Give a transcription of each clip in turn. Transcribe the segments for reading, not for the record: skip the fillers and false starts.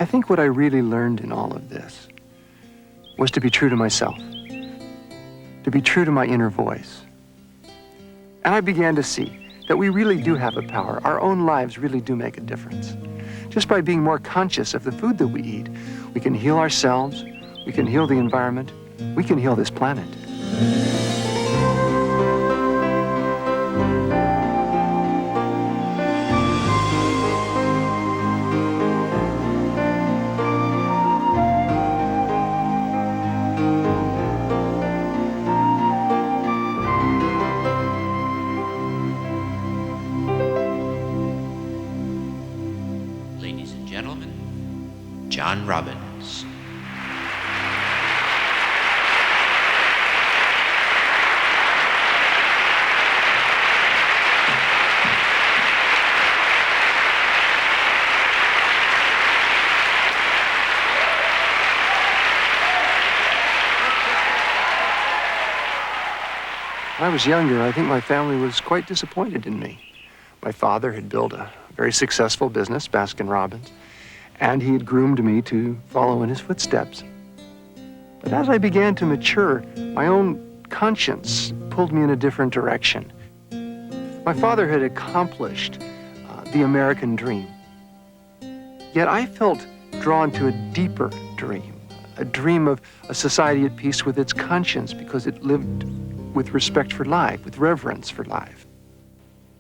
I think what I really learned in all of this was to be true to myself, to be true to my inner voice. And I began to see that we really do have a power. Our own lives really do make a difference. Just by being more conscious of the food that we eat, we can heal ourselves, we can heal the environment, we can heal this planet. Ladies and gentlemen, John Robbins. When I was younger, I think my family was quite disappointed in me. My father had built a very successful business, Baskin-Robbins, and he had groomed me to follow in his footsteps. But as I began to mature, my own conscience pulled me in a different direction. My father had accomplished the American dream. Yet I felt drawn to a deeper dream, a dream of a society at peace with its conscience because it lived with respect for life, with reverence for life.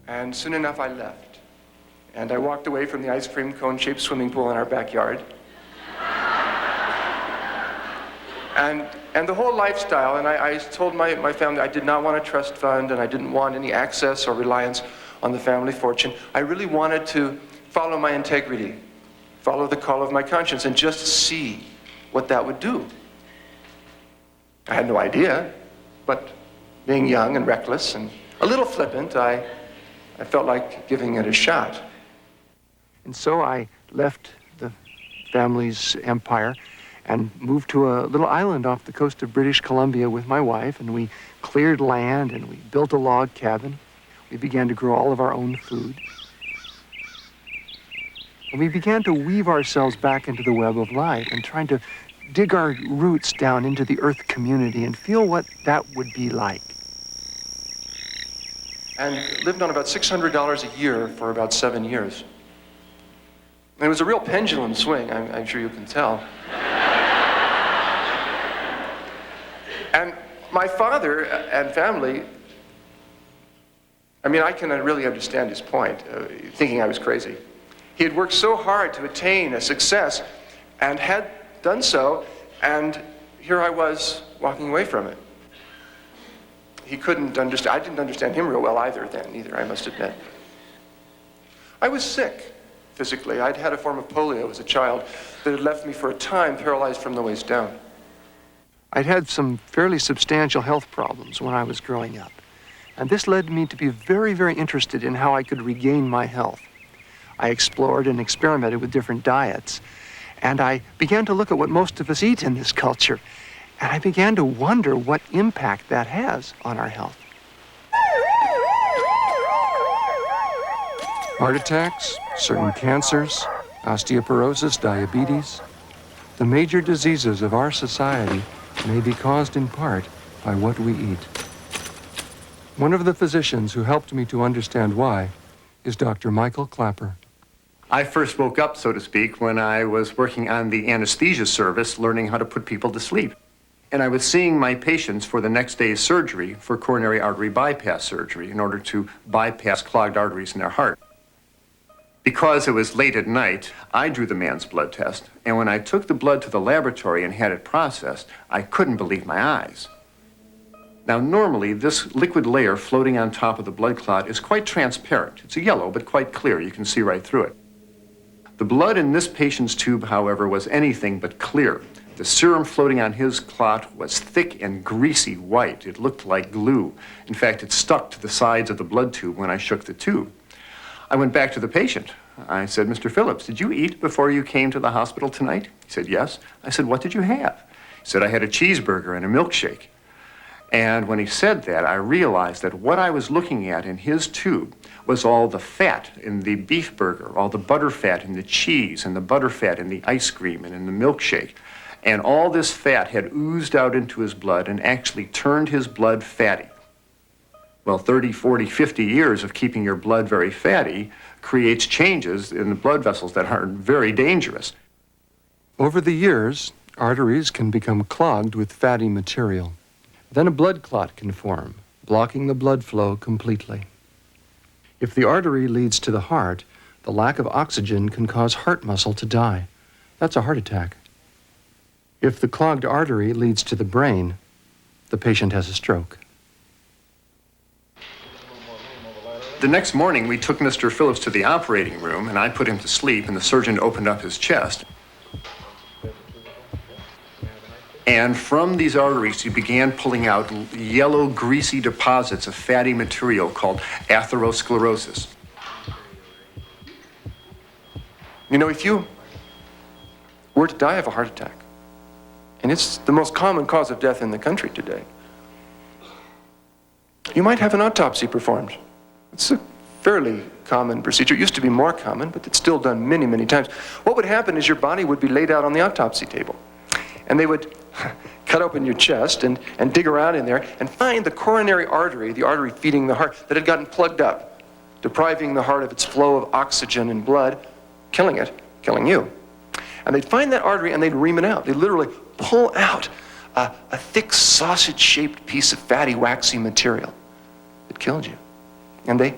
And soon enough I left. And I walked away from the ice cream cone-shaped swimming pool in our backyard. And the whole lifestyle, and I told my family I did not want a trust fund and I didn't want any access or reliance on the family fortune. I really wanted to follow my integrity, follow the call of my conscience, and just see what that would do. I had no idea, but being young and reckless and a little flippant, I felt like giving it a shot. And so I left the family's empire and moved to a little island off the coast of British Columbia with my wife, and we cleared land and we built a log cabin. We began to grow all of our own food. And we began to weave ourselves back into the web of life and trying to dig our roots down into the earth community and feel what that would be like. And lived on about $600 a year for about 7 years. And it was a real pendulum swing, I'm sure you can tell. And my father and family, I mean, I can really understand his point, thinking I was crazy. He had worked so hard to attain a success and had done so, and here I was walking away from it. He couldn't understand, I didn't understand him real well either, I must admit. I was sick, physically. I'd had a form of polio as a child that had left me for a time paralyzed from the waist down. I'd had some fairly substantial health problems when I was growing up, and this led me to be very, very interested in how I could regain my health. I explored and experimented with different diets, and I began to look at what most of us eat in this culture, and I began to wonder what impact that has on our health. Heart attacks, certain cancers, osteoporosis, diabetes. The major diseases of our society may be caused in part by what we eat. One of the physicians who helped me to understand why is Dr. Michael Clapper. I first woke up, so to speak, when I was working on the anesthesia service, learning how to put people to sleep. And I was seeing my patients for the next day's surgery for coronary artery bypass surgery in order to bypass clogged arteries in their heart. Because it was late at night, I drew the man's blood test, and when I took the blood to the laboratory and had it processed, I couldn't believe my eyes. Now, normally, this liquid layer floating on top of the blood clot is quite transparent. It's a yellow, but quite clear. You can see right through it. The blood in this patient's tube, however, was anything but clear. The serum floating on his clot was thick and greasy white. It looked like glue. In fact, it stuck to the sides of the blood tube when I shook the tube. I went back to the patient. I said, "Mr. Phillips, did you eat before you came to the hospital tonight?" He said, "Yes." I said, "What did you have?" He said, "I had a cheeseburger and a milkshake." And when he said that, I realized that what I was looking at in his tube was all the fat in the beef burger, all the butter fat in the cheese, and the butter fat in the ice cream and in the milkshake. And all this fat had oozed out into his blood and actually turned his blood fatty. Well, 30, 40, 50 years of keeping your blood very fatty creates changes in the blood vessels that are very dangerous. Over the years, arteries can become clogged with fatty material. Then a blood clot can form, blocking the blood flow completely. If the artery leads to the heart, the lack of oxygen can cause heart muscle to die. That's a heart attack. If the clogged artery leads to the brain, the patient has a stroke. The next morning, we took Mr. Phillips to the operating room, and I put him to sleep, and the surgeon opened up his chest. And from these arteries, he began pulling out yellow, greasy deposits of fatty material called atherosclerosis. You know, if you were to die of a heart attack, and it's the most common cause of death in the country today, you might have an autopsy performed. It's a fairly common procedure. It used to be more common, but it's still done many, many times. What would happen is your body would be laid out on the autopsy table, and they would cut open your chest and dig around in there and find the coronary artery, the artery feeding the heart, that had gotten plugged up, depriving the heart of its flow of oxygen and blood, killing it, killing you. And they'd find that artery and they'd ream it out. They'd literally pull out a thick sausage-shaped piece of fatty, waxy material that killed you. And they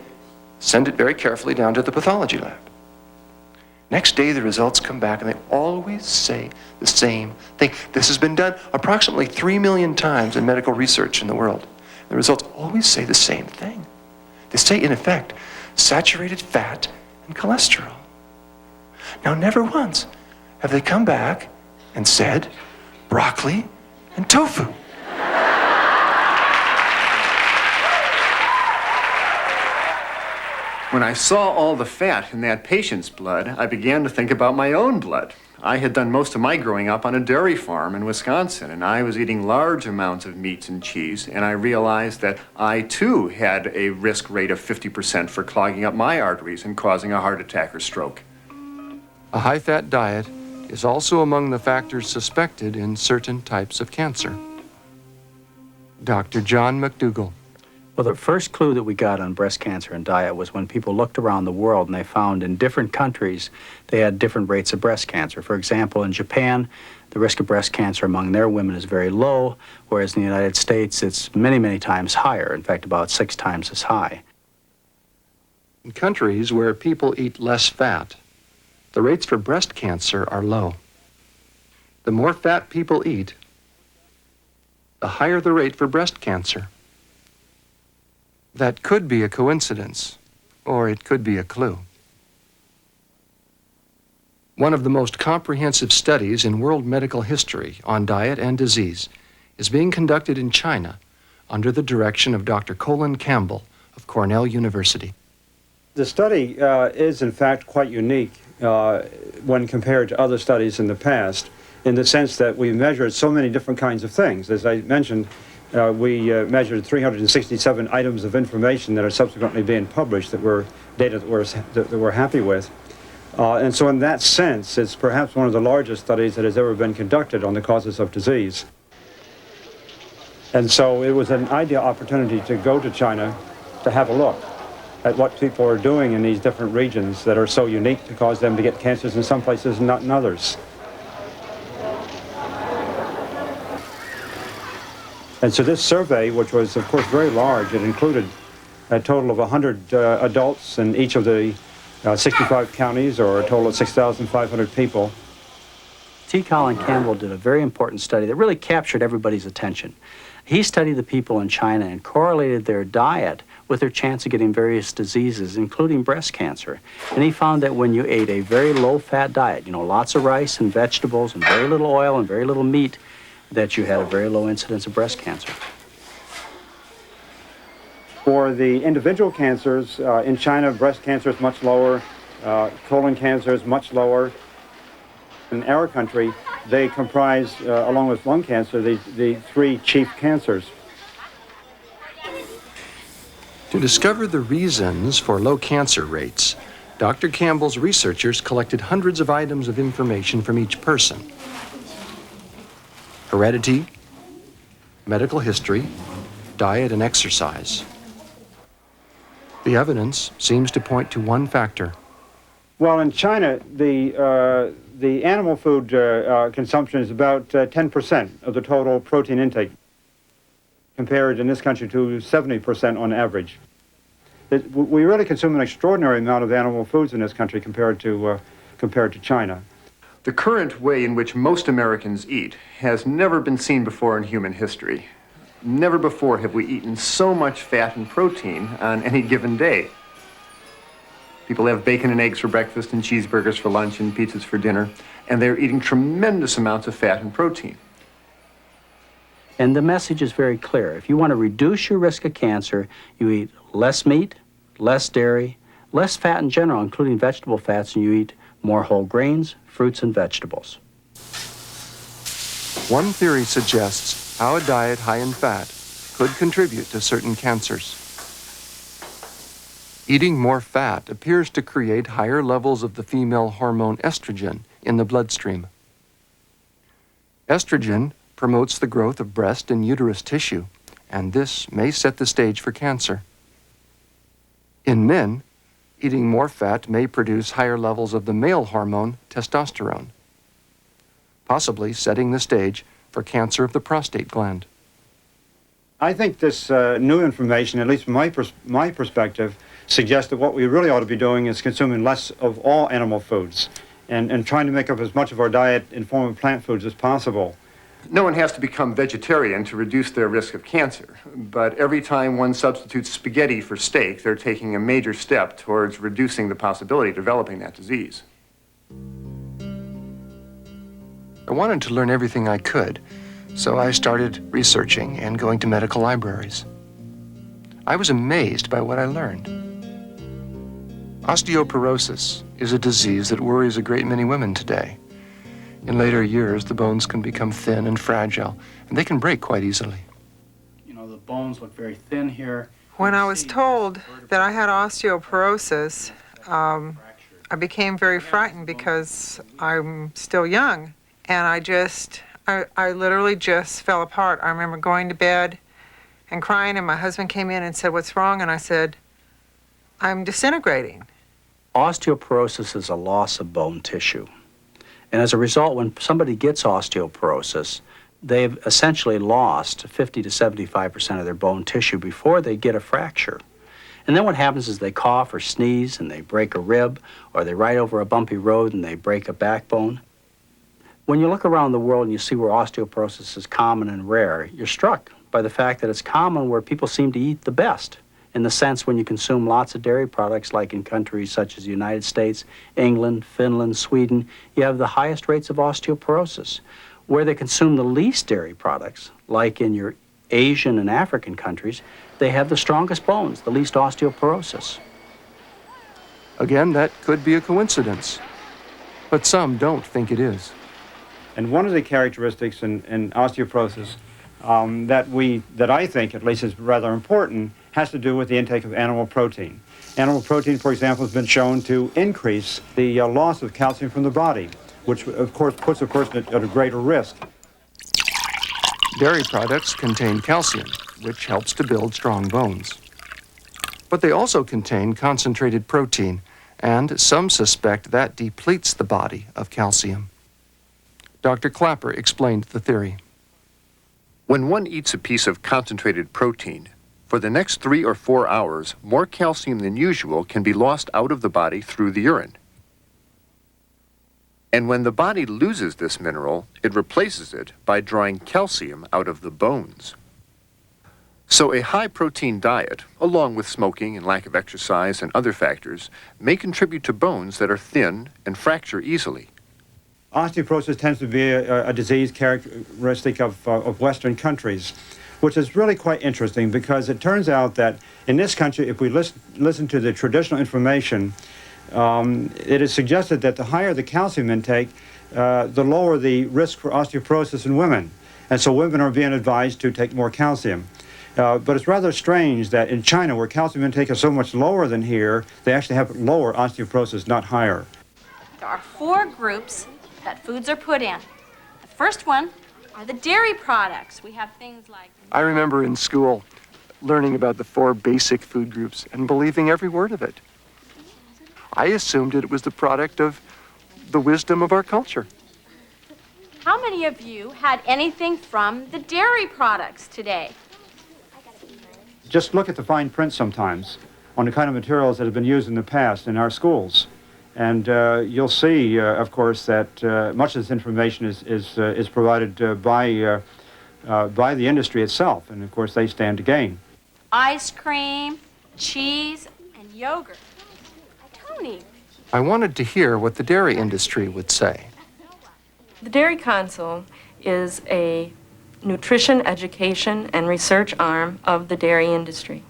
send it very carefully down to the pathology lab. Next day, the results come back, and they always say the same thing. This has been done approximately 3 million times in medical research in the world. The results always say the same thing. They say, in effect, saturated fat and cholesterol. Now, never once have they come back and said broccoli and tofu. When I saw all the fat in that patient's blood, I began to think about my own blood. I had done most of my growing up on a dairy farm in Wisconsin, and I was eating large amounts of meats and cheese, and I realized that I, too, had a risk rate of 50% for clogging up my arteries and causing a heart attack or stroke. A high-fat diet is also among the factors suspected in certain types of cancer. Dr. John McDougall. Well, the first clue that we got on breast cancer and diet was when people looked around the world and they found in different countries they had different rates of breast cancer. For example, in Japan, the risk of breast cancer among their women is very low, whereas in the United States it's many, many times higher, in fact, about 6 times as high. In countries where people eat less fat, the rates for breast cancer are low. The more fat people eat, the higher the rate for breast cancer. That could be a coincidence, or it could be a clue. One of the most comprehensive studies in world medical history on diet and disease is being conducted in China under the direction of Dr. Colin Campbell of Cornell University. The study is, in fact, quite unique when compared to other studies in the past, in the sense that we measured so many different kinds of things. As I mentioned, we measured 367 items of information that are subsequently being published that were data that we're happy with. And so in that sense, it's perhaps one of the largest studies that has ever been conducted on the causes of disease. And so it was an ideal opportunity to go to China to have a look at what people are doing in these different regions that are so unique to cause them to get cancers in some places and not in others. And so this survey, which was, of course, very large, it included a total of 100 adults in each of the 65 counties, or a total of 6,500 people. T. Colin Campbell did a very important study that really captured everybody's attention. He studied the people in China and correlated their diet with their chance of getting various diseases, including breast cancer. And he found that when you ate a very low-fat diet, lots of rice and vegetables and very little oil and very little meat, that you had a very low incidence of breast cancer. For the individual cancers, in China, breast cancer is much lower, colon cancer is much lower. In our country, they comprise, along with lung cancer, the 3 chief cancers. To discover the reasons for low cancer rates, Dr. Campbell's researchers collected hundreds of items of information from each person. Heredity, medical history, diet, and exercise. The evidence seems to point to one factor. Well, in China, the animal food consumption is about 10% of the total protein intake, compared in this country to 70% on average. We really consume an extraordinary amount of animal foods in this country compared to China. The current way in which most Americans eat has never been seen before in human history. Never before have we eaten so much fat and protein on any given day. People have bacon and eggs for breakfast and cheeseburgers for lunch and pizzas for dinner, and they're eating tremendous amounts of fat and protein. And the message is very clear. If you want to reduce your risk of cancer, you eat less meat, less dairy, less fat in general, including vegetable fats, and you eat more whole grains, fruits, and vegetables. One theory suggests how a diet high in fat could contribute to certain cancers. Eating more fat appears to create higher levels of the female hormone estrogen in the bloodstream. Estrogen promotes the growth of breast and uterus tissue, and this may set the stage for cancer. In men, eating more fat may produce higher levels of the male hormone testosterone, possibly setting the stage for cancer of the prostate gland. I think this new information, at least from my perspective, suggests that what we really ought to be doing is consuming less of all animal foods and trying to make up as much of our diet in form of plant foods as possible. No one has to become vegetarian to reduce their risk of cancer, but every time one substitutes spaghetti for steak, they're taking a major step towards reducing the possibility of developing that disease. I wanted to learn everything I could, so I started researching and going to medical libraries. I was amazed by what I learned. Osteoporosis is a disease that worries a great many women today. In later years, the bones can become thin and fragile, and they can break quite easily. You know, the bones look very thin here. When I was told that I had osteoporosis, I became very frightened because I'm still young. And I literally just fell apart. I remember going to bed and crying, and my husband came in and said, "What's wrong?" And I said, "I'm disintegrating." Osteoporosis is a loss of bone tissue. And as a result, when somebody gets osteoporosis, they've essentially lost 50 to 75% of their bone tissue before they get a fracture. And then what happens is they cough or sneeze and they break a rib, or they ride over a bumpy road and they break a backbone. When you look around the world and you see where osteoporosis is common and rare, you're struck by the fact that it's common where people seem to eat the best. In the sense when you consume lots of dairy products, like in countries such as the United States, England, Finland, Sweden, you have the highest rates of osteoporosis. Where they consume the least dairy products, like in your Asian and African countries, they have the strongest bones, the least osteoporosis. Again, that could be a coincidence, but some don't think it is. And one of the characteristics in osteoporosis that I think at least is rather important has to do with the intake of animal protein. Animal protein, for example, has been shown to increase the loss of calcium from the body, which of course puts a person at a greater risk. Dairy products contain calcium, which helps to build strong bones. But they also contain concentrated protein, and some suspect that depletes the body of calcium. Dr. Clapper explained the theory. When one eats a piece of concentrated protein, for the next 3 or 4 hours, more calcium than usual can be lost out of the body through the urine. And when the body loses this mineral, it replaces it by drawing calcium out of the bones. So a high-protein diet, along with smoking and lack of exercise and other factors, may contribute to bones that are thin and fracture easily. Osteoporosis tends to be a disease characteristic of Western countries, which is really quite interesting because it turns out that in this country, if we listen to the traditional information, it is suggested that the higher the calcium intake, the lower the risk for osteoporosis in women. And so women are being advised to take more calcium. But it's rather strange that in China, where calcium intake is so much lower than here, they actually have lower osteoporosis, not higher. There are 4 groups that foods are put in. The first one are the dairy products. We have things like... I remember in school learning about the 4 basic food groups and believing every word of it. I assumed it was the product of the wisdom of our culture. How many of you had anything from the dairy products today? Just look at the fine print sometimes on the kind of materials that have been used in the past in our schools. And you'll see, of course, that much of this information is provided by the industry itself. And, of course, they stand to gain. Ice cream, cheese, and yogurt. Tony. I wanted to hear what the dairy industry would say. The Dairy Council is a nutrition education and research arm of the dairy industry.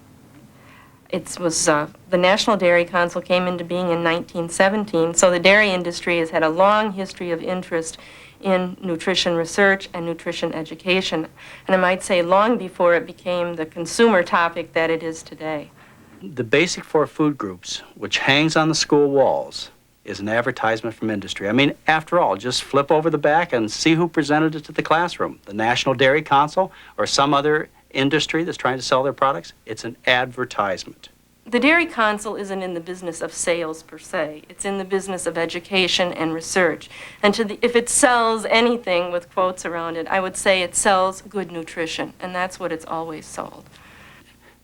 The National Dairy Council came into being in 1917, so the dairy industry has had a long history of interest in nutrition research and nutrition education, and I might say long before it became the consumer topic that it is today. The basic 4 food groups, which hangs on the school walls, is an advertisement from industry. I mean, after all, just flip over the back and see who presented it to the classroom. The National Dairy Council or some other industry that's trying to sell their products. It's an advertisement. The Dairy Council isn't in the business of sales per se. It's in the business of education and research. And if it sells anything with quotes around it, I would say it sells good nutrition, and that's what it's always sold.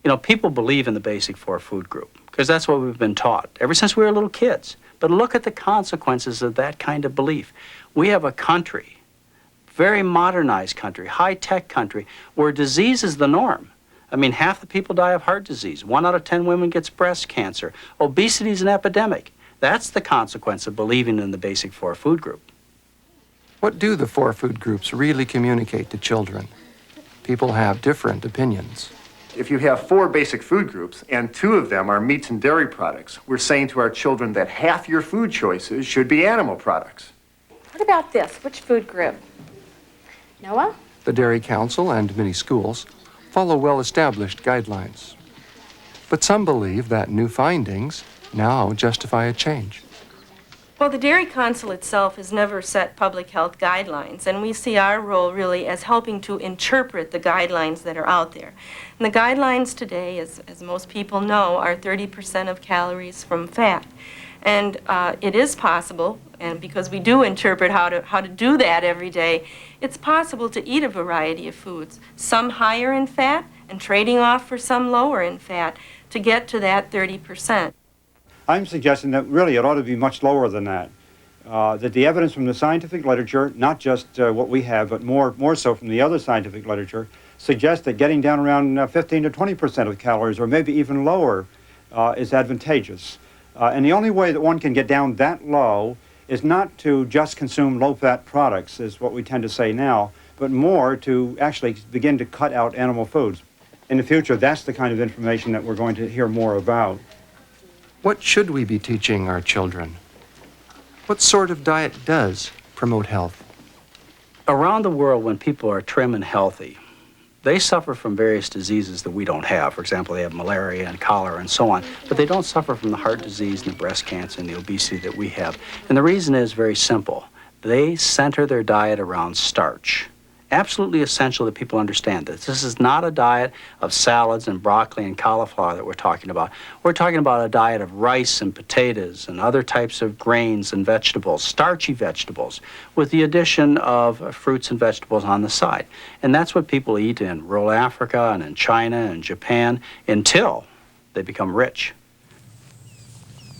You know, people believe in the basic 4 food group because that's what we've been taught ever since we were little kids. But look at the consequences of that kind of belief. We have a country, very modernized country, high-tech country, where disease is the norm. I mean, half the people die of heart disease. 1 out of 10 women gets breast cancer. Obesity is an epidemic. That's the consequence of believing in the basic 4 food group. What do the 4 food groups really communicate to children? People have different opinions. If you have 4 basic food groups and 2 of them are meats and dairy products, we're saying to our children that half your food choices should be animal products. What about this? Which food group? Noah? The Dairy Council and many schools follow well-established guidelines. But some believe that new findings now justify a change. Well, the Dairy Council itself has never set public health guidelines, and we see our role really as helping to interpret the guidelines that are out there. And the guidelines today, as most people know, are 30% of calories from fat. And it is possible, and because we do interpret how to do that every day, it's possible to eat a variety of foods, some higher in fat and trading off for some lower in fat to get to that 30%. I'm suggesting that really it ought to be much lower than that. That the evidence from the scientific literature, not just what we have, but more so from the other scientific literature, suggests that getting down around 15 to 20% of calories, or maybe even lower, is advantageous. And the only way that one can get down that low is not to just consume low-fat products, is what we tend to say now, but more to actually begin to cut out animal foods. In the future, that's the kind of information that we're going to hear more about. What should we be teaching our children? What sort of diet does promote health? Around the world, when people are trim and healthy, they suffer from various diseases that we don't have. For example, they have malaria and cholera and so on, but they don't suffer from the heart disease and the breast cancer and the obesity that we have. And the reason is very simple. They center their diet around starch. Absolutely essential that people understand this. This is not a diet of salads and broccoli and cauliflower that we're talking about. We're talking about a diet of rice and potatoes and other types of grains and vegetables, starchy vegetables, with the addition of fruits and vegetables on the side. And that's what people eat in rural Africa and in China and Japan until they become rich.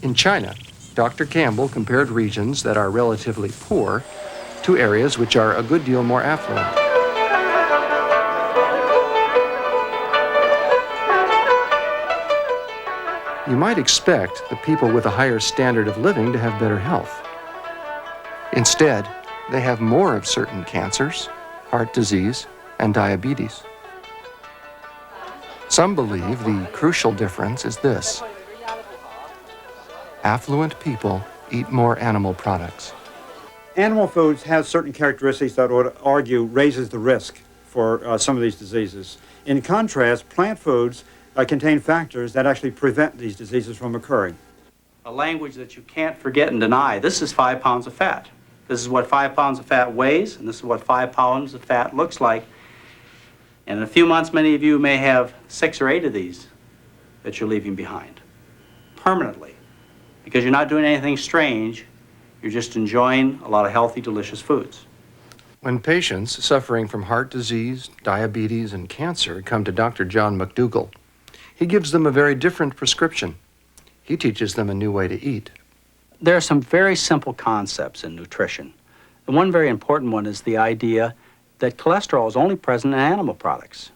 In China, Dr. Campbell compared regions that are relatively poor to areas which are a good deal more affluent. You might expect the people with a higher standard of living to have better health. Instead, they have more of certain cancers, heart disease, and diabetes. Some believe the crucial difference is this: affluent people eat more animal products. Animal foods have certain characteristics that would argue raises the risk for some of these diseases. In contrast, plant foods contain factors that actually prevent these diseases from occurring. A language that you can't forget and deny. This is 5 pounds of fat. This is what 5 pounds of fat weighs, and this is what 5 pounds of fat looks like. And in a few months, many of you may have 6 or 8 of these that you're leaving behind permanently, because you're not doing anything strange. You're just enjoying a lot of healthy, delicious foods. When patients suffering from heart disease, diabetes, and cancer come to Dr. John McDougall, he gives them a very different prescription. He teaches them a new way to eat. There are some very simple concepts in nutrition. And one very important one is the idea that cholesterol is only present in animal products.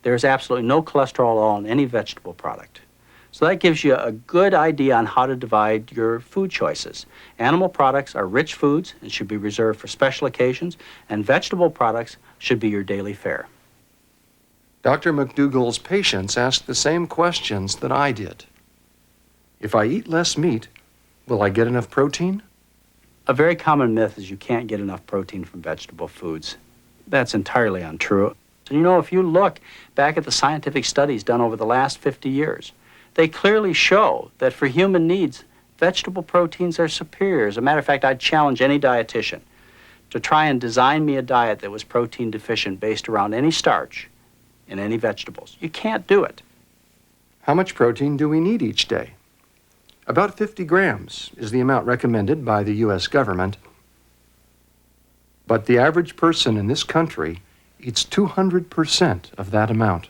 There's absolutely no cholesterol at all in any vegetable product. So that gives you a good idea on how to divide your food choices. Animal products are rich foods and should be reserved for special occasions, and vegetable products should be your daily fare. Dr. McDougall's patients ask the same questions that I did. If I eat less meat, will I get enough protein? A very common myth is you can't get enough protein from vegetable foods. That's entirely untrue. And you know, if you look back at the scientific studies done over the last 50 years, they clearly show that for human needs, vegetable proteins are superior. As a matter of fact, I'd challenge any dietitian to try and design me a diet that was protein deficient based around any starch and any vegetables. You can't do it. How much protein do we need each day? About 50 grams is the amount recommended by the U.S. government. But the average person in this country eats 200% of that amount.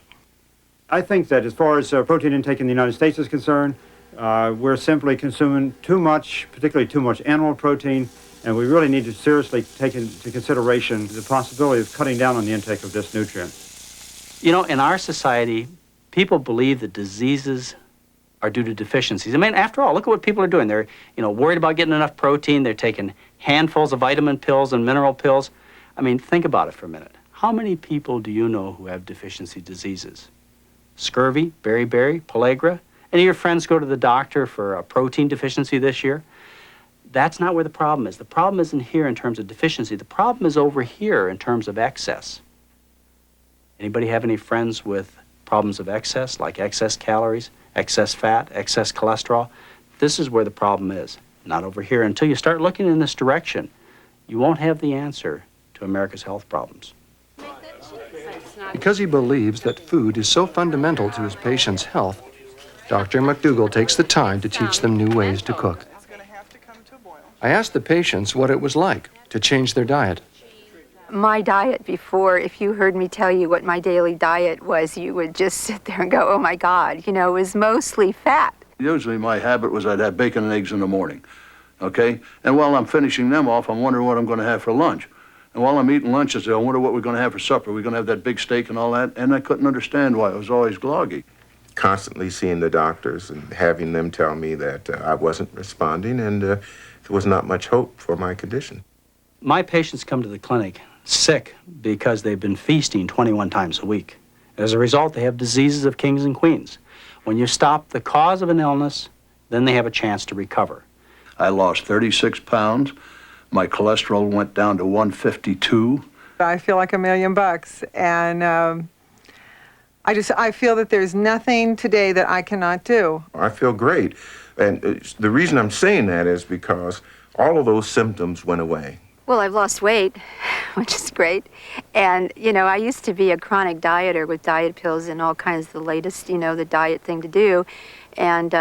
I think that as far as protein intake in the United States is concerned, we're simply consuming too much, particularly too much animal protein, and we really need to seriously take into consideration the possibility of cutting down on the intake of this nutrient. You know, in our society, people believe that diseases are due to deficiencies. I mean, after all, look at what people are doing. They're, worried about getting enough protein. They're taking handfuls of vitamin pills and mineral pills. I mean, think about it for a minute. How many people do you know who have deficiency diseases? Scurvy, beriberi, pellagra? Any of your friends go to the doctor for a protein deficiency this year? That's not where the problem is. The problem isn't here in terms of deficiency. The problem is over here in terms of excess. Anybody have any friends with problems of excess, like excess calories, excess fat, excess cholesterol? This is where the problem is, not over here. Until you start looking in this direction, you won't have the answer to America's health problems. Because he believes that food is so fundamental to his patients' health, Dr. McDougall takes the time to teach them new ways to cook. I asked the patients what it was like to change their diet. My diet before, if you heard me tell you what my daily diet was, you would just sit there and go, oh my God, it was mostly fat. Usually my habit was I'd have bacon and eggs in the morning, okay? And while I'm finishing them off, I'm wondering what I'm going to have for lunch. And while I'm eating lunch, I say, I wonder what we're going to have for supper. We're going to have that big steak and all that. And I couldn't understand why. I was always groggy. Constantly seeing the doctors and having them tell me that I wasn't responding and there was not much hope for my condition. My patients come to the clinic sick because they've been feasting 21 times a week. As a result, they have diseases of kings and queens. When you stop the cause of an illness, then they have a chance to recover. I lost 36 pounds. My cholesterol went down to 152. I feel like $1 million, and I feel that there's nothing today that I cannot do. I feel great. And the reason I'm saying that is because all of those symptoms went away. Well, I've lost weight, which is great. And, I used to be a chronic dieter with diet pills and all kinds of the latest, the diet thing to do. And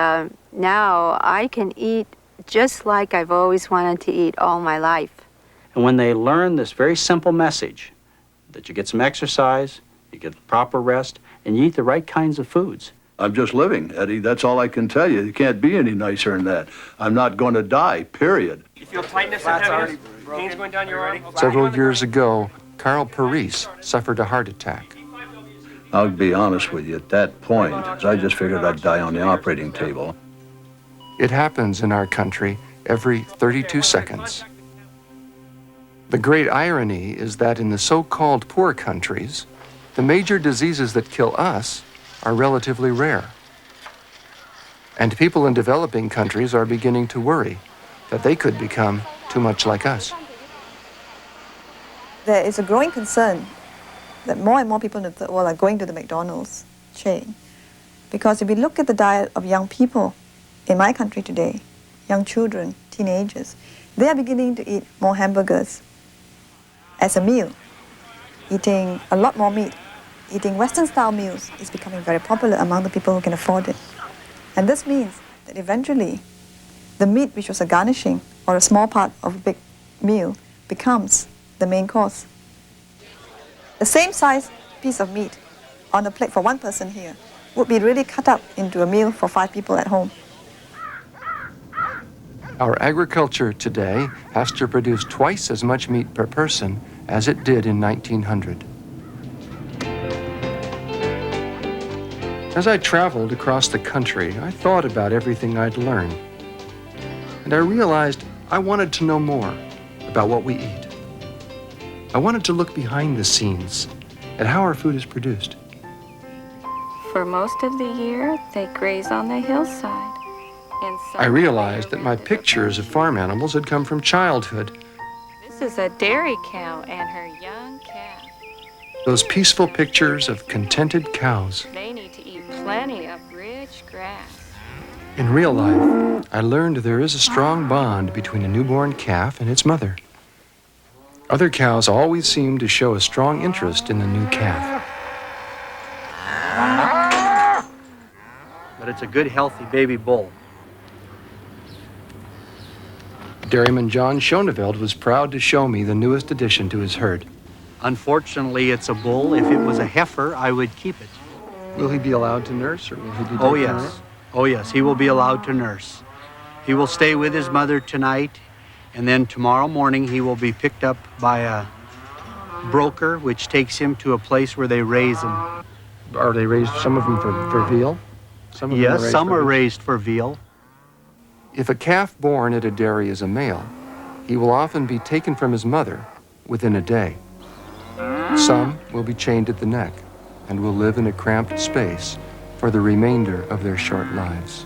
now I can eat just like I've always wanted to eat all my life. And when they learn this very simple message, that you get some exercise, you get proper rest, and you eat the right kinds of foods. I'm just living, Eddie. That's all I can tell you. You can't be any nicer than that. I'm not going to die, period. You feel tightness and heaviness? Pains going down your arm? Several years ago, Carl Parise suffered a heart attack. I'll be honest with you, at that point, I just figured I'd die on the operating table. It happens in our country every 32 seconds. The great irony is that in the so-called poor countries, the major diseases that kill us are relatively rare. And people in developing countries are beginning to worry that they could become too much like us. There is a growing concern that more and more people in the third world are going to the McDonald's chain. Because if we look at the diet of young people in my country today, young children, teenagers, they are beginning to eat more hamburgers as a meal, eating a lot more meat. Eating Western-style meals is becoming very popular among the people who can afford it. And this means that eventually the meat, which was a garnishing or a small part of a big meal, becomes the main course. The same size piece of meat on a plate for one person here would be really cut up into a meal for 5 people at home. Our agriculture today has to produce twice as much meat per person as it did in 1900. As I traveled across the country, I thought about everything I'd learned. And I realized I wanted to know more about what we eat. I wanted to look behind the scenes at how our food is produced. For most of the year, they graze on the hillside. I realized that my pictures of farm animals had come from childhood. This is a dairy cow and her young calf. Those peaceful pictures of contented cows. They need to eat plenty of rich grass. In real life, I learned there is a strong bond between a newborn calf and its mother. Other cows always seem to show a strong interest in the new calf. But it's a good, healthy baby bull. Dairyman John Schoneveld was proud to show me the newest addition to his herd. Unfortunately, it's a bull. If it was a heifer, I would keep it. Will he be allowed to nurse, or will he be Oh, taken yes. away? Oh, yes, he will be allowed to nurse. He will stay with his mother tonight, and then tomorrow morning he will be picked up by a broker, which takes him to a place where they raise him. Are they raised, some of them for veal? Some of them Yes, some for are meat? raised for veal. If a calf born at a dairy is a male, he will often be taken from his mother within a day. Some will be chained at the neck and will live in a cramped space for the remainder of their short lives.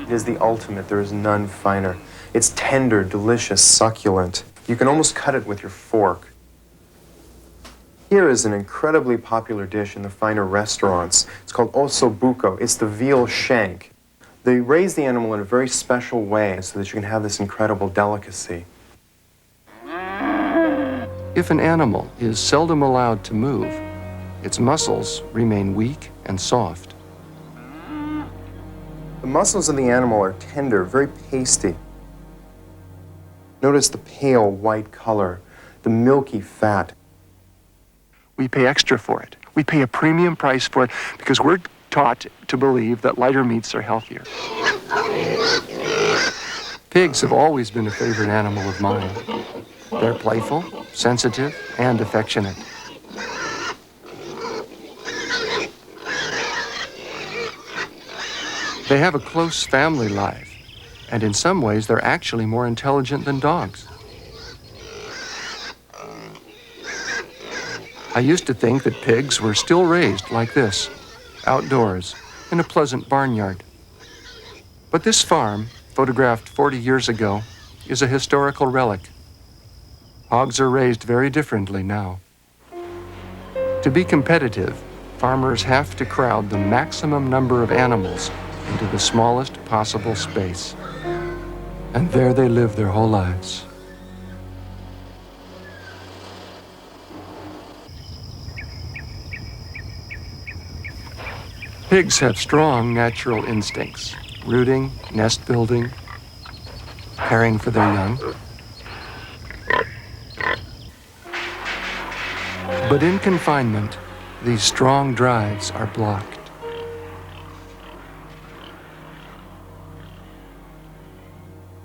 It is the ultimate. There is none finer. It's tender, delicious, succulent. You can almost cut it with your fork. Here is an incredibly popular dish in the finer restaurants. It's called osso buco. It's the veal shank. They raise the animal in a very special way so that you can have this incredible delicacy. If an animal is seldom allowed to move, its muscles remain weak and soft. The muscles of the animal are tender, very pasty. Notice the pale white color, the milky fat. We pay extra for it. We pay a premium price for it because we're taught to believe that lighter meats are healthier. Pigs have always been a favorite animal of mine. They're playful, sensitive, and affectionate. They have a close family life, and in some ways they're actually more intelligent than dogs. I used to think that pigs were still raised like this, outdoors, in a pleasant barnyard. But this farm, photographed 40 years ago, is a historical relic. Hogs are raised very differently now. To be competitive, farmers have to crowd the maximum number of animals into the smallest possible space. And there they live their whole lives. Pigs have strong natural instincts, rooting, nest building, caring for their young. But in confinement, these strong drives are blocked.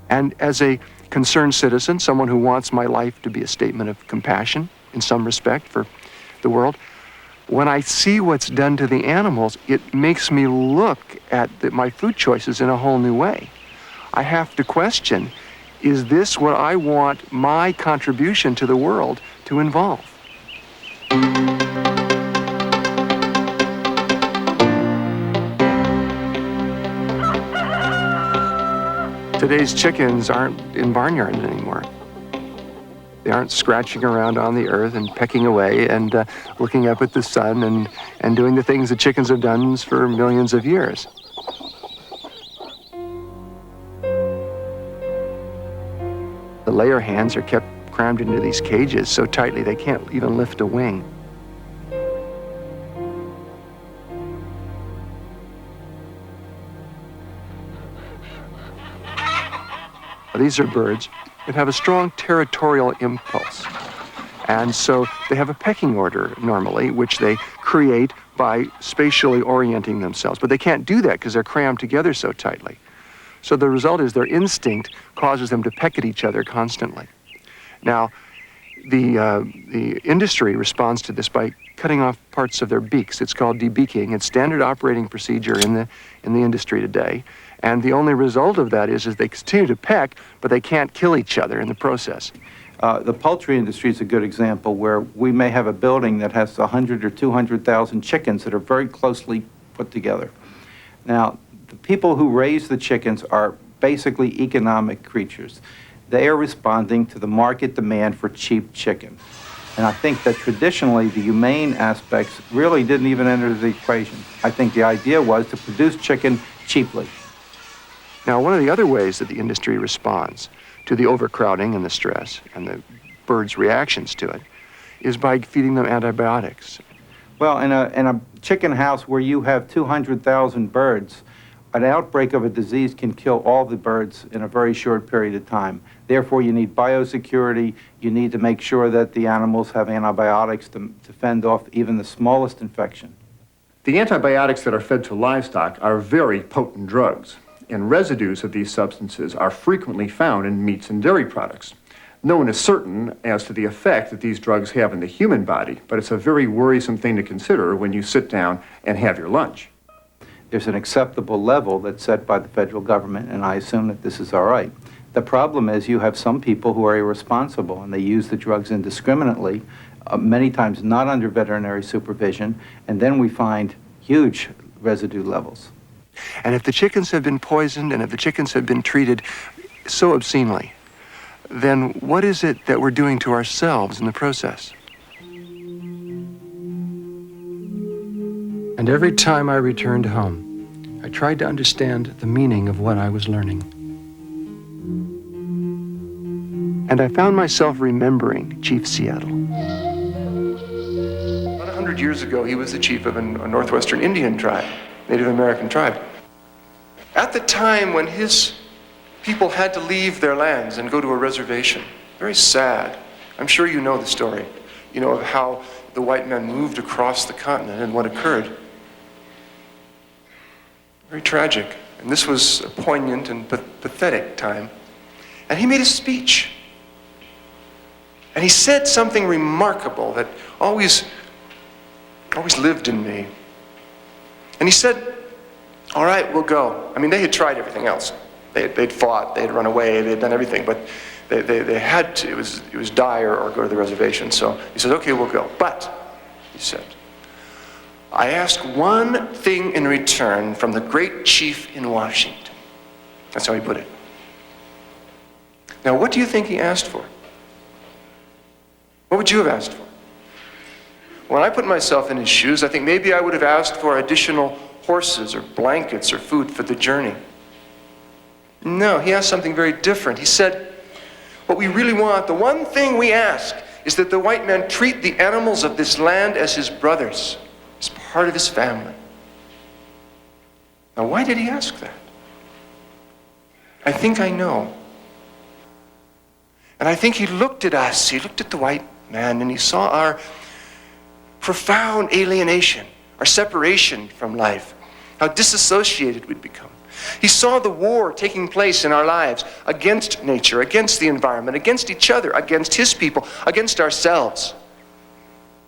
And as a concerned citizen, someone who wants my life to be a statement of compassion in some respect for the world, when I see what's done to the animals, it makes me look at my food choices in a whole new way. I have to question, is this what I want my contribution to the world to involve? Today's chickens aren't in barnyards anymore. They aren't scratching around on the earth and pecking away and looking up at the sun and doing the things that chickens have done for millions of years. The layer hens are kept crammed into these cages so tightly they can't even lift a wing. These are birds that have a strong territorial impulse. And so they have a pecking order normally, which they create by spatially orienting themselves. But they can't do that because they're crammed together so tightly. So the result is their instinct causes them to peck at each other constantly. Now, the industry responds to this by cutting off parts of their beaks. It's called debeaking. It's standard operating procedure in the industry today. And the only result of that is they continue to peck, but they can't kill each other in the process. The poultry industry is a good example where we may have a building that has 100 or 200,000 chickens that are very closely put together. Now, the people who raise the chickens are basically economic creatures. They are responding to the market demand for cheap chicken. And I think that traditionally the humane aspects really didn't even enter the equation. I think the idea was to produce chicken cheaply. Now, one of the other ways that the industry responds to the overcrowding and the stress and the birds' reactions to it is by feeding them antibiotics. Well, in a chicken house where you have 200,000 birds, an outbreak of a disease can kill all the birds in a very short period of time. Therefore, you need biosecurity. You need to make sure that the animals have antibiotics to fend off even the smallest infection. The antibiotics that are fed to livestock are very potent drugs, and residues of these substances are frequently found in meats and dairy products. No one is certain as to the effect that these drugs have in the human body, but it's a very worrisome thing to consider when you sit down and have your lunch. There's an acceptable level that's set by the federal government, and I assume that this is all right. The problem is you have some people who are irresponsible, and they use the drugs indiscriminately, many times not under veterinary supervision, and then we find huge residue levels. And if the chickens have been poisoned and if the chickens have been treated so obscenely, then what is it that we're doing to ourselves in the process? And every time I returned home, I tried to understand the meaning of what I was learning. And I found myself remembering Chief Seattle. About 100 years ago, he was the chief of a northwestern Indian tribe, Native American tribe. At the time when his people had to leave their lands and go to a reservation, very sad. I'm sure you know the story, you know, of how the white men moved across the continent and what occurred. Very tragic. And this was a poignant and pathetic time. And he made a speech. And he said something remarkable that always lived in me. And he said, all right, we'll go. I mean, they had tried everything else. They'd fought, they'd run away, they'd done everything, but they had to, it was die or go to the reservation. So he said, okay, we'll go. But, he said, I ask one thing in return from the great chief in Washington. That's how he put it. Now, what do you think he asked for? What would you have asked for? When I put myself in his shoes, I think maybe I would have asked for additional horses or blankets or food for the journey. No, he asked something very different. He said, what we really want, the one thing we ask, is that the white man treat the animals of this land as his brothers, as part of his family. Now, why did he ask that? I think I know. And I think he looked at us, he looked at the white man, and he saw our profound alienation, our separation from life, how disassociated we'd become. He saw the war taking place in our lives against nature, against the environment, against each other, against his people, against ourselves.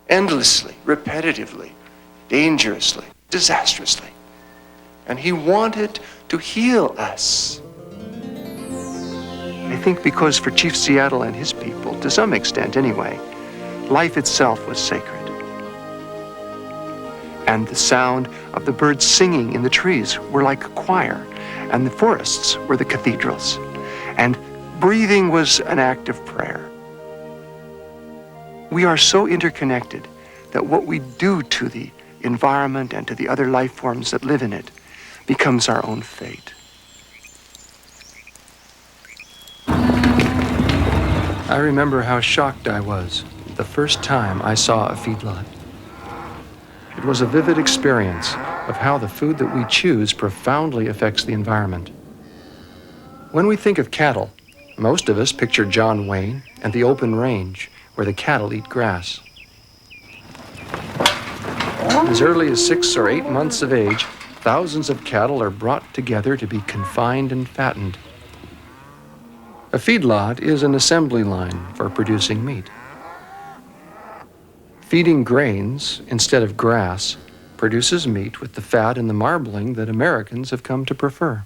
Endlessly, repetitively, dangerously, disastrously. And he wanted to heal us. I think because for Chief Seattle and his people, to some extent anyway, life itself was sacred. And the sound of the birds singing in the trees were like a choir, and the forests were the cathedrals, and breathing was an act of prayer. We are so interconnected that what we do to the environment and to the other life forms that live in it becomes our own fate. I remember how shocked I was the first time I saw a feedlot. It was a vivid experience of how the food that we choose profoundly affects the environment. When we think of cattle, most of us picture John Wayne and the open range where the cattle eat grass. As early as 6 or 8 months of age, thousands of cattle are brought together to be confined and fattened. A feedlot is an assembly line for producing meat. Feeding grains instead of grass produces meat with the fat and the marbling that Americans have come to prefer.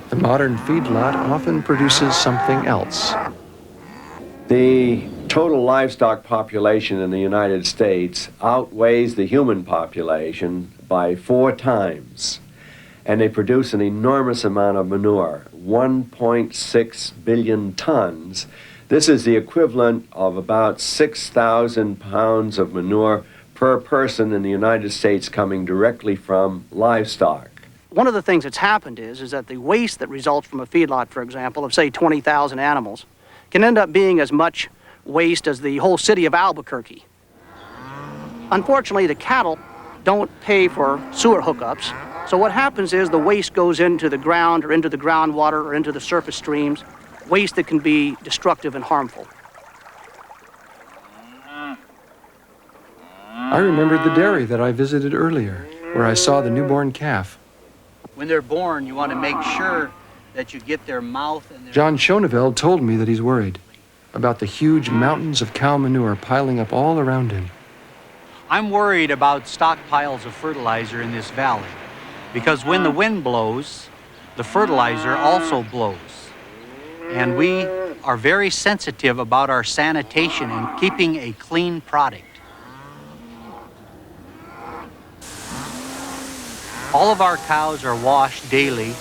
The modern feedlot often produces something else. The total livestock population in the United States outweighs the human population by 4 times, and they produce an enormous amount of manure, 1.6 billion tons. This is the equivalent of about 6,000 pounds of manure per person in the United States coming directly from livestock. One of the things that's happened is that the waste that results from a feedlot, for example, of say 20,000 animals, can end up being as much waste as the whole city of Albuquerque. Unfortunately, the cattle don't pay for sewer hookups, so what happens is the waste goes into the ground or into the groundwater or into the surface streams, waste that can be destructive and harmful. I remembered the dairy that I visited earlier, where I saw the newborn calf. When they're born, you want to make sure that you get their mouth and their... John Schoneveld told me that he's worried about the huge mountains of cow manure piling up all around him. I'm worried about stockpiles of fertilizer in this valley because when the wind blows, the fertilizer also blows. And we are very sensitive about our sanitation and keeping a clean product. All of our cows are washed daily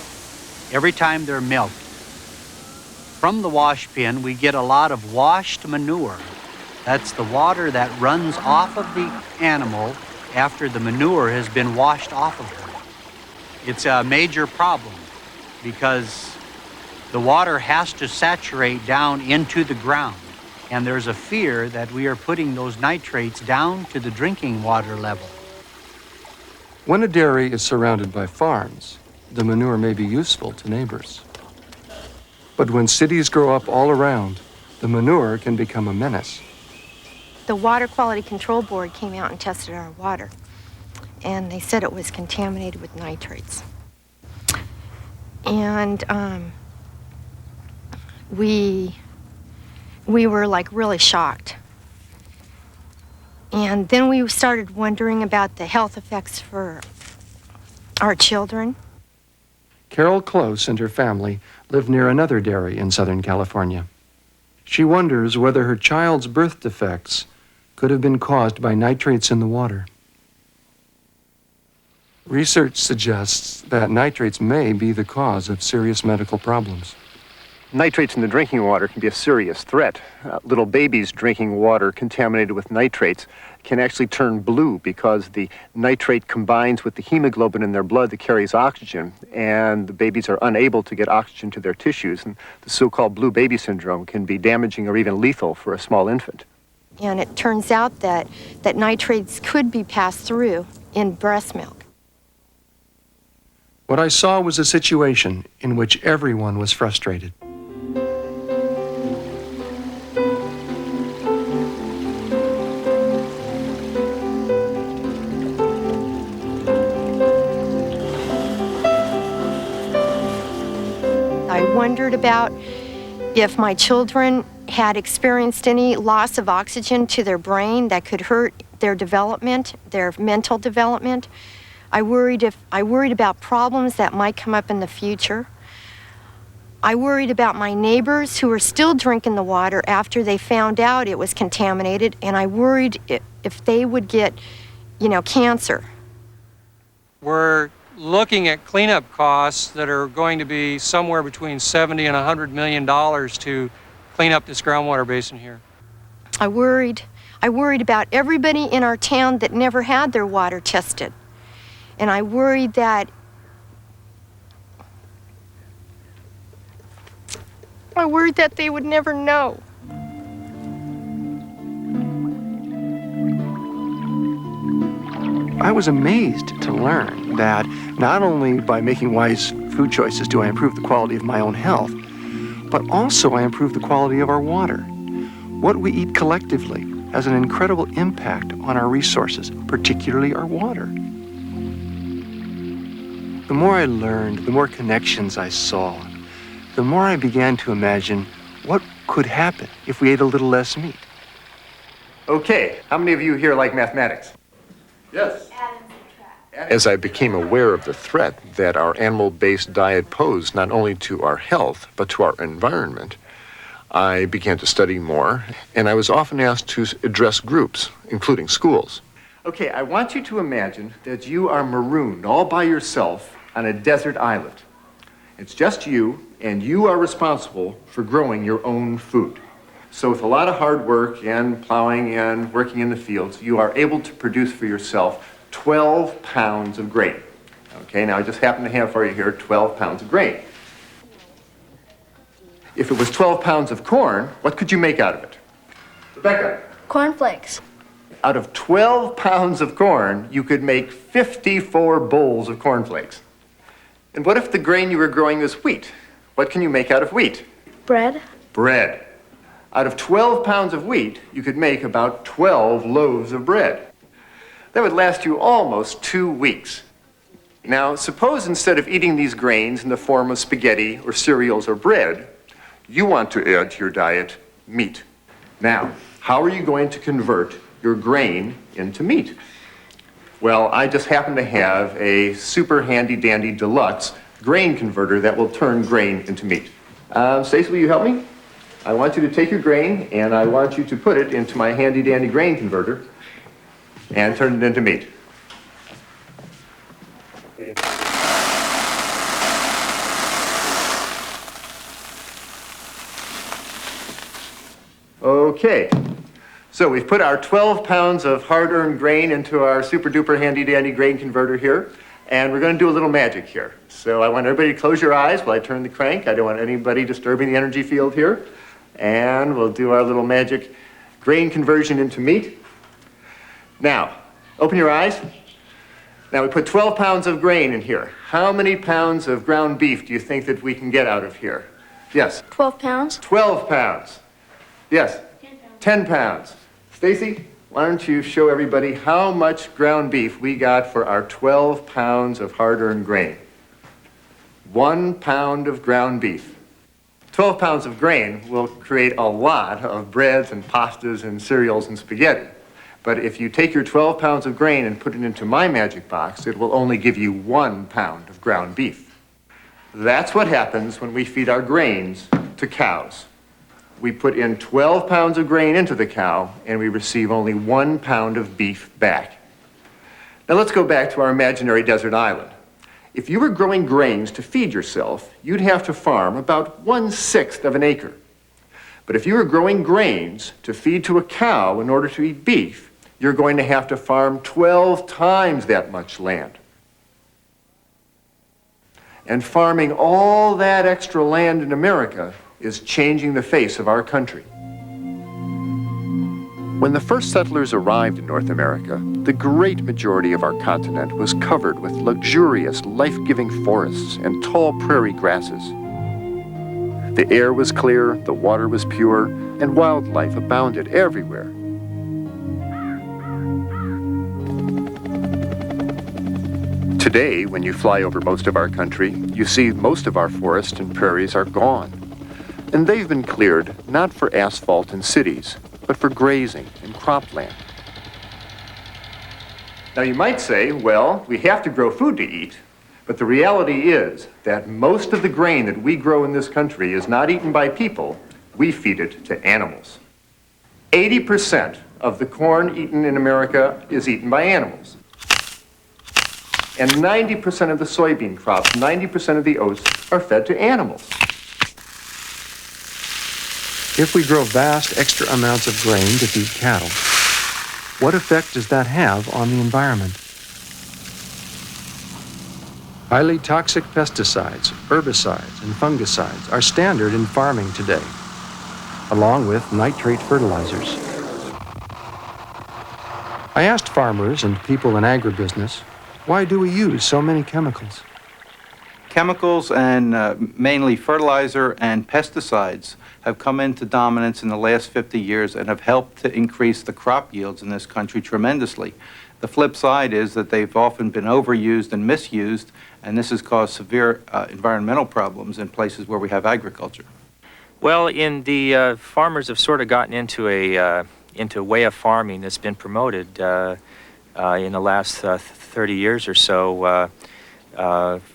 every time they're milked. From the wash pen, we get a lot of washed manure. That's the water that runs off of the animal after the manure has been washed off of her. It's a major problem because the water has to saturate down into the ground. And there's a fear that we are putting those nitrates down to the drinking water level. When a dairy is surrounded by farms, the manure may be useful to neighbors. But when cities grow up all around, the manure can become a menace. The Water Quality Control Board came out and tested our water, and they said it was contaminated with nitrates. And we were like really shocked. And then we started wondering about the health effects for our children. Carol Close and her family live near another dairy in Southern California. She wonders whether her child's birth defects could have been caused by nitrates in the water. Research suggests that nitrates may be the cause of serious medical problems. Nitrates in the drinking water can be a serious threat. Little babies drinking water contaminated with nitrates can actually turn blue because the nitrate combines with the hemoglobin in their blood that carries oxygen, and the babies are unable to get oxygen to their tissues. And the so-called blue baby syndrome can be damaging or even lethal for a small infant. And it turns out that nitrates could be passed through in breast milk. What I saw was a situation in which everyone was frustrated. I wondered about if my children had experienced any loss of oxygen to their brain that could hurt their development, their mental development. I worried about problems that might come up in the future. I worried about my neighbors who were still drinking the water after they found out it was contaminated, and I worried if they would get, cancer. We're looking at cleanup costs that are going to be somewhere between $70 and $100 million to clean up this groundwater basin here. I worried about everybody in our town that never had their water tested. And I worried that they would never know. I was amazed to learn that not only by making wise food choices do I improve the quality of my own health, but also I improve the quality of our water. What we eat collectively has an incredible impact on our resources, particularly our water. The more I learned, the more connections I saw, the more I began to imagine what could happen if we ate a little less meat. Okay, how many of you here like mathematics? Yes. As I became aware of the threat that our animal-based diet posed not only to our health, but to our environment, I began to study more, and I was often asked to address groups, including schools. Okay, I want you to imagine that you are marooned all by yourself on a desert island. It's just you, and you are responsible for growing your own food. So with a lot of hard work and plowing and working in the fields, you are able to produce for yourself 12 pounds of grain. Okay, now I just happen to have for you here 12 pounds of grain. If it was 12 pounds of corn, what could you make out of it? Rebecca? Cornflakes. Out of 12 pounds of corn, you could make 54 bowls of cornflakes. And what if the grain you were growing was wheat? What can you make out of wheat? Bread. Bread. Out of 12 pounds of wheat, you could make about 12 loaves of bread. That would last you almost 2 weeks. Now, suppose instead of eating these grains in the form of spaghetti or cereals or bread, you want to add to your diet meat. Now, how are you going to convert your grain into meat? Well, I just happen to have a super handy-dandy deluxe grain converter that will turn grain into meat. Stacey, will you help me? I want you to take your grain and I want you to put it into my handy-dandy grain converter and turn it into meat. Okay, so we've put our 12 pounds of hard-earned grain into our super-duper handy-dandy grain converter here, and we're going to do a little magic here. So I want everybody to close your eyes while I turn the crank. I don't want anybody disturbing the energy field here. And we'll do our little magic grain conversion into meat. Now, open your eyes. Now we put 12 pounds of grain in here. How many pounds of ground beef do you think that we can get out of here? Yes? 12 pounds. 12 pounds. Yes? 10 pounds. Stacy, why don't you show everybody how much ground beef we got for our 12 pounds of hard-earned grain? 1 pound of ground beef. 12 pounds of grain will create a lot of breads and pastas and cereals and spaghetti. But if you take your 12 pounds of grain and put it into my magic box, it will only give you 1 pound of ground beef. That's what happens when we feed our grains to cows. We put in 12 pounds of grain into the cow, and we receive only 1 pound of beef back. Now let's go back to our imaginary desert island. If you were growing grains to feed yourself, you'd have to farm about 1/6 of an acre. But if you were growing grains to feed to a cow in order to eat beef, you're going to have to farm 12 times that much land. And farming all that extra land in America is changing the face of our country. When the first settlers arrived in North America, the great majority of our continent was covered with luxurious, life-giving forests and tall prairie grasses. The air was clear, the water was pure, and wildlife abounded everywhere. Today, when you fly over most of our country, you see most of our forests and prairies are gone. And they've been cleared not for asphalt and cities, but for grazing and cropland. Now you might say, well, we have to grow food to eat, but the reality is that most of the grain that we grow in this country is not eaten by people, we feed it to animals. 80% of the corn eaten in America is eaten by animals. And 90% of the soybean crops, 90% of the oats are fed to animals. If we grow vast extra amounts of grain to feed cattle, what effect does that have on the environment? Highly toxic pesticides, herbicides, and fungicides are standard in farming today, along with nitrate fertilizers. I asked farmers and people in agribusiness, why do we use so many chemicals? Chemicals and mainly fertilizer and pesticides have come into dominance in the last 50 years and have helped to increase the crop yields in this country tremendously. The flip side is that they've often been overused and misused, and this has caused severe environmental problems in places where we have agriculture. Well, farmers have sort of gotten into a way of farming that's been promoted in the last 30 years or so.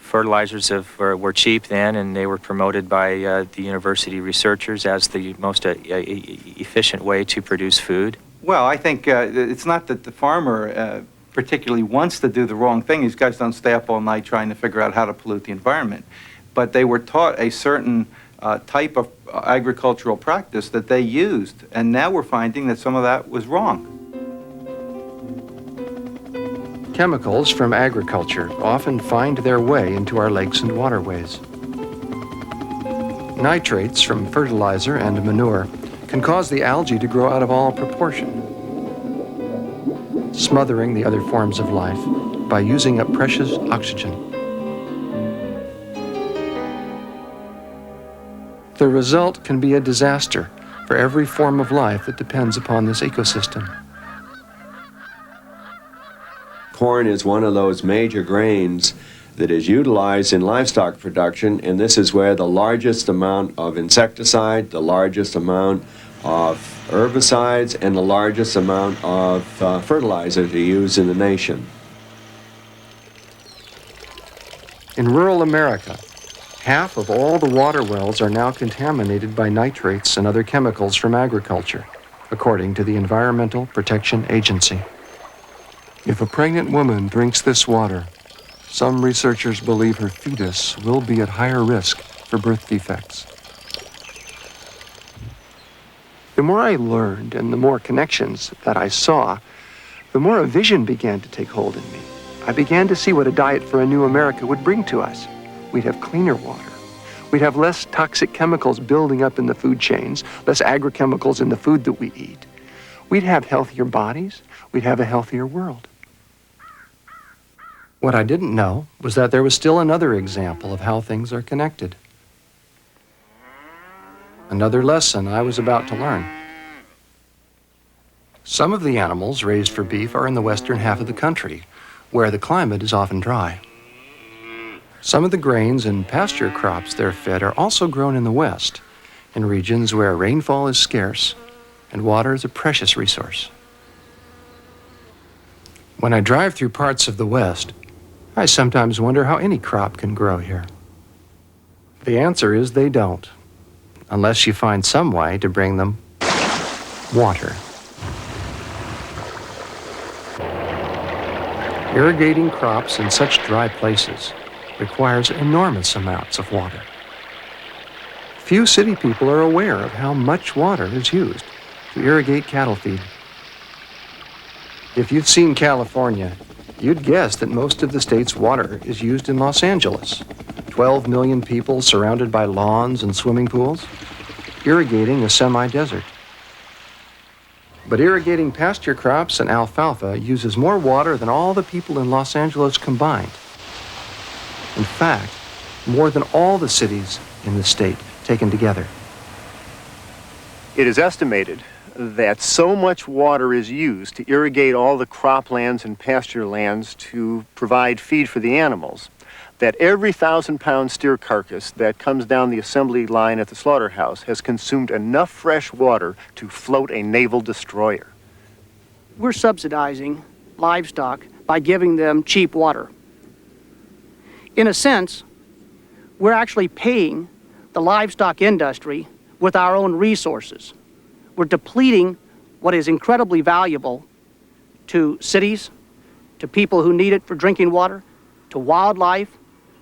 Fertilizers were cheap then, and they were promoted by the university researchers as the most efficient way to produce food. Well, I think it's not that the farmer particularly wants to do the wrong thing. These guys don't stay up all night trying to figure out how to pollute the environment. But they were taught a certain type of agricultural practice that they used, and now we're finding that some of that was wrong. Chemicals from agriculture often find their way into our lakes and waterways. Nitrates from fertilizer and manure can cause the algae to grow out of all proportion, smothering the other forms of life by using up precious oxygen. The result can be a disaster for every form of life that depends upon this ecosystem. Corn is one of those major grains that is utilized in livestock production, and this is where the largest amount of insecticide, the largest amount of herbicides, and the largest amount of fertilizer to use in the nation. In rural America, half of all the water wells are now contaminated by nitrates and other chemicals from agriculture, according to the Environmental Protection Agency. If a pregnant woman drinks this water, some researchers believe her fetus will be at higher risk for birth defects. The more I learned and the more connections that I saw, the more a vision began to take hold in me. I began to see what a diet for a new America would bring to us. We'd have cleaner water. We'd have less toxic chemicals building up in the food chains, less agrochemicals in the food that we eat. We'd have healthier bodies. We'd have a healthier world. What I didn't know was that there was still another example of how things are connected. Another lesson I was about to learn. Some of the animals raised for beef are in the western half of the country, where the climate is often dry. Some of the grains and pasture crops they're fed are also grown in the west, in regions where rainfall is scarce and water is a precious resource. When I drive through parts of the west, I sometimes wonder how any crop can grow here. The answer is they don't, unless you find some way to bring them water. Irrigating crops in such dry places requires enormous amounts of water. Few city people are aware of how much water is used to irrigate cattle feed. If you've seen California, you'd guess that most of the state's water is used in Los Angeles. 12 million people surrounded by lawns and swimming pools, irrigating a semi-desert. But irrigating pasture crops and alfalfa uses more water than all the people in Los Angeles combined. In fact, more than all the cities in the state taken together. It is estimated that so much water is used to irrigate all the croplands and pasture lands to provide feed for the animals, that every 1,000-pound steer carcass that comes down the assembly line at the slaughterhouse has consumed enough fresh water to float a naval destroyer. We're subsidizing livestock by giving them cheap water. In a sense, we're actually paying the livestock industry with our own resources. We're depleting what is incredibly valuable to cities, to people who need it for drinking water, to wildlife,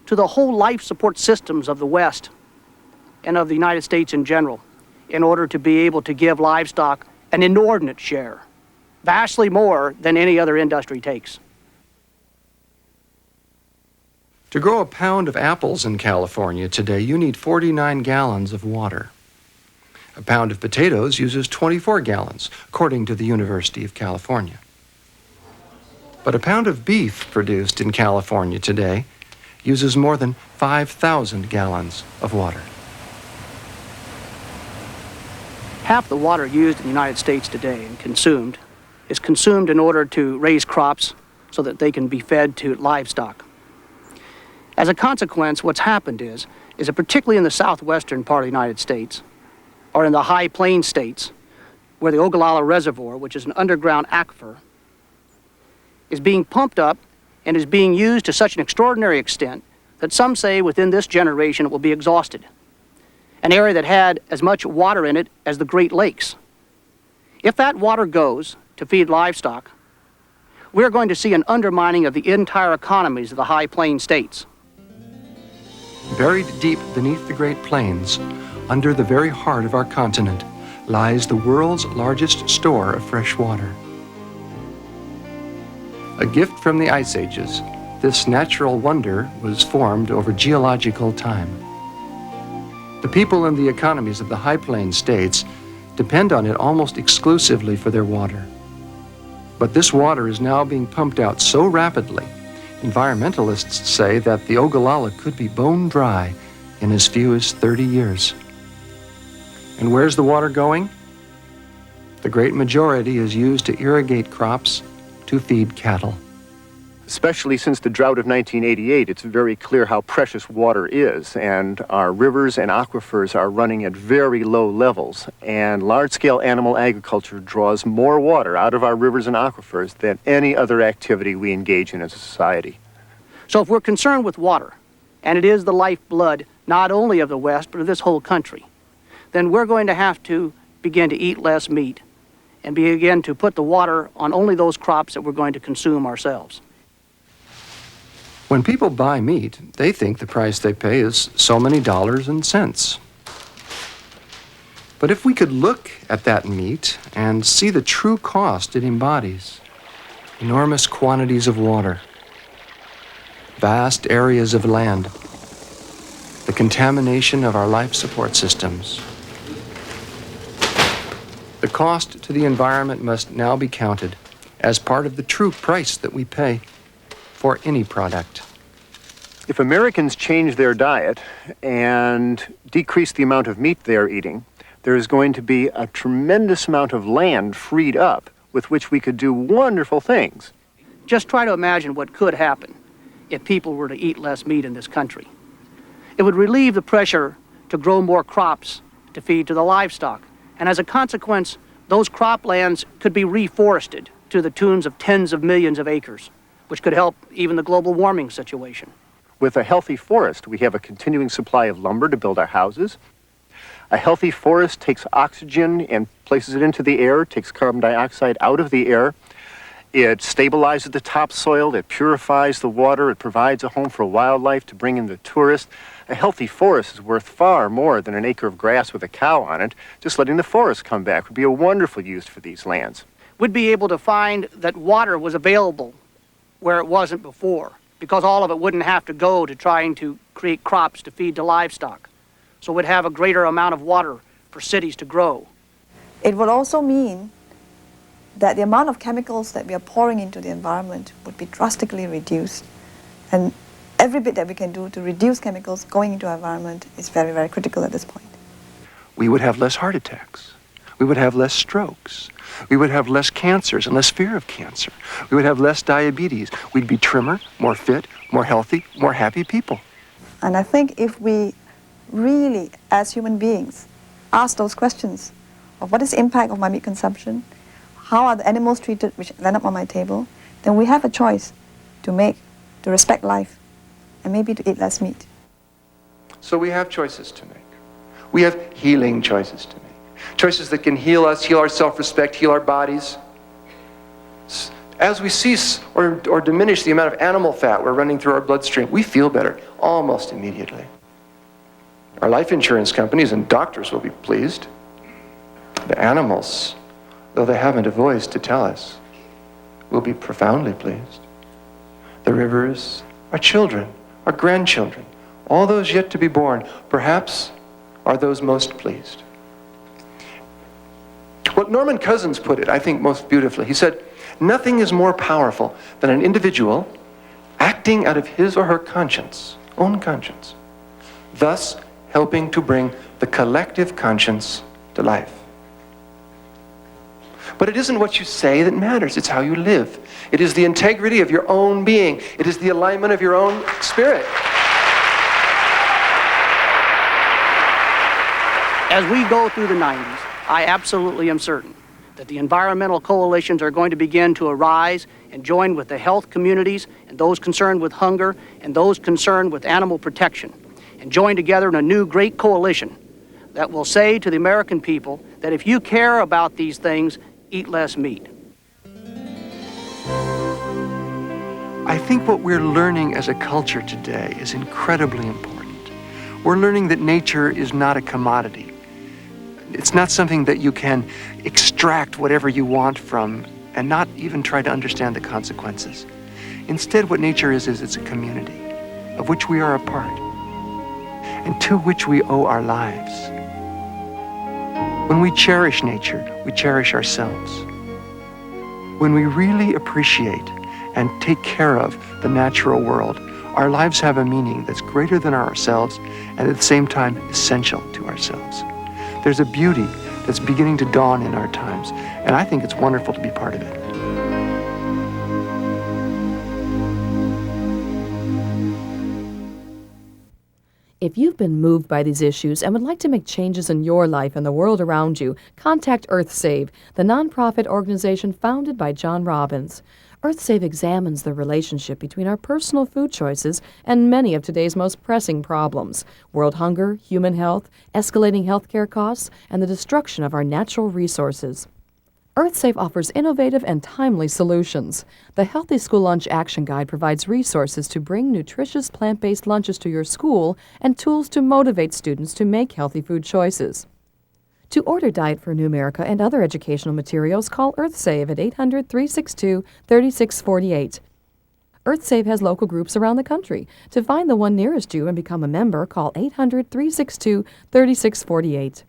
to the whole life support systems of the West and of the United States in general. in order to be able to give livestock an inordinate share, vastly more than any other industry takes. To grow a pound of apples in California today, you need 49 gallons of water. A pound of potatoes uses 24 gallons, according to the University of California. But a pound of beef produced in California today uses more than 5,000 gallons of water. Half the water used in the United States today and consumed is consumed in order to raise crops so that they can be fed to livestock. As a consequence, what's happened is that particularly in the southwestern part of the United States, or in the high plain states, where the Ogallala Reservoir, which is an underground aquifer, is being pumped up and is being used to such an extraordinary extent that some say within this generation it will be exhausted. An area that had as much water in it as the Great Lakes. If that water goes to feed livestock, we're going to see an undermining of the entire economies of the high plain states. Buried deep beneath the Great Plains, under the very heart of our continent, lies the world's largest store of fresh water. A gift from the Ice Ages, this natural wonder was formed over geological time. The people and the economies of the high plains states depend on it almost exclusively for their water. But this water is now being pumped out so rapidly, environmentalists say that the Ogallala could be bone dry in as few as 30 years. And where's the water going? The great majority is used to irrigate crops, to feed cattle. Especially since the drought of 1988, it's very clear how precious water is, and our rivers and aquifers are running at very low levels, and large-scale animal agriculture draws more water out of our rivers and aquifers than any other activity we engage in as a society. So if we're concerned with water, and it is the lifeblood not only of the West, but of this whole country, then we're going to have to begin to eat less meat and begin to put the water on only those crops that we're going to consume ourselves. When people buy meat, they think the price they pay is so many dollars and cents. But if we could look at that meat and see the true cost it embodies, enormous quantities of water, vast areas of land, the contamination of our life support systems, the cost to the environment must now be counted as part of the true price that we pay for any product. If Americans change their diet and decrease the amount of meat they are eating, there is going to be a tremendous amount of land freed up with which we could do wonderful things. Just try to imagine what could happen if people were to eat less meat in this country. It would relieve the pressure to grow more crops to feed to the livestock. And as a consequence, those croplands could be reforested to the tunes of tens of millions of acres, which could help even the global warming situation. With a healthy forest, we have a continuing supply of lumber to build our houses. A healthy forest takes oxygen and places it into the air, takes carbon dioxide out of the air. It stabilizes the topsoil, it purifies the water, it provides a home for wildlife to bring in the tourists. A healthy forest is worth far more than an acre of grass with a cow on it. Just letting the forest come back would be a wonderful use for these lands. We'd be able to find that water was available where it wasn't before, because all of it wouldn't have to go to trying to create crops to feed to livestock. So we'd have a greater amount of water for cities to grow. It would also mean that the amount of chemicals that we are pouring into the environment would be drastically reduced. And every bit that we can do to reduce chemicals going into our environment is very, very critical at this point. We would have less heart attacks. We would have less strokes. We would have less cancers and less fear of cancer. We would have less diabetes. We'd be trimmer, more fit, more healthy, more happy people. And I think if we really, as human beings, ask those questions of what is the impact of my meat consumption, how are the animals treated which land up on my table, then we have a choice to make, to respect life, and maybe to eat less meat. So we have choices to make. We have healing choices to make. Choices that can heal us, heal our self-respect, heal our bodies. As we cease or diminish the amount of animal fat we're running through our bloodstream, we feel better almost immediately. Our life insurance companies and doctors will be pleased. The animals, though they haven't a voice to tell us, will be profoundly pleased. The rivers, our children, our grandchildren, all those yet to be born, perhaps are those most pleased. Well, Norman Cousins put it, I think, most beautifully. He said, "Nothing is more powerful than an individual acting out of his or her conscience, own conscience, thus helping to bring the collective conscience to life." But it isn't what you say that matters, it's how you live. It is the integrity of your own being. It is the alignment of your own spirit. As we go through the 90s, I absolutely am certain that the environmental coalitions are going to begin to arise and join with the health communities and those concerned with hunger and those concerned with animal protection, and join together in a new great coalition that will say to the American people that if you care about these things, eat less meat. I think what we're learning as a culture today is incredibly important. We're learning that nature is not a commodity. It's not something that you can extract whatever you want from and not even try to understand the consequences. Instead, what nature is it's a community of which we are a part and to which we owe our lives. When we cherish nature, we cherish ourselves. When we really appreciate and take care of the natural world, our lives have a meaning that's greater than ourselves and at the same time essential to ourselves. There's a beauty that's beginning to dawn in our times, and I think it's wonderful to be part of it. If you've been moved by these issues and would like to make changes in your life and the world around you, contact EarthSave, the nonprofit organization founded by John Robbins. EarthSave examines the relationship between our personal food choices and many of today's most pressing problems: world hunger, human health, escalating healthcare costs, and the destruction of our natural resources. EarthSave offers innovative and timely solutions. The Healthy School Lunch Action Guide provides resources to bring nutritious plant-based lunches to your school and tools to motivate students to make healthy food choices. To order Diet for New America and other educational materials, call EarthSave at 800-362-3648. EarthSave has local groups around the country. To find the one nearest you and become a member, call 800-362-3648.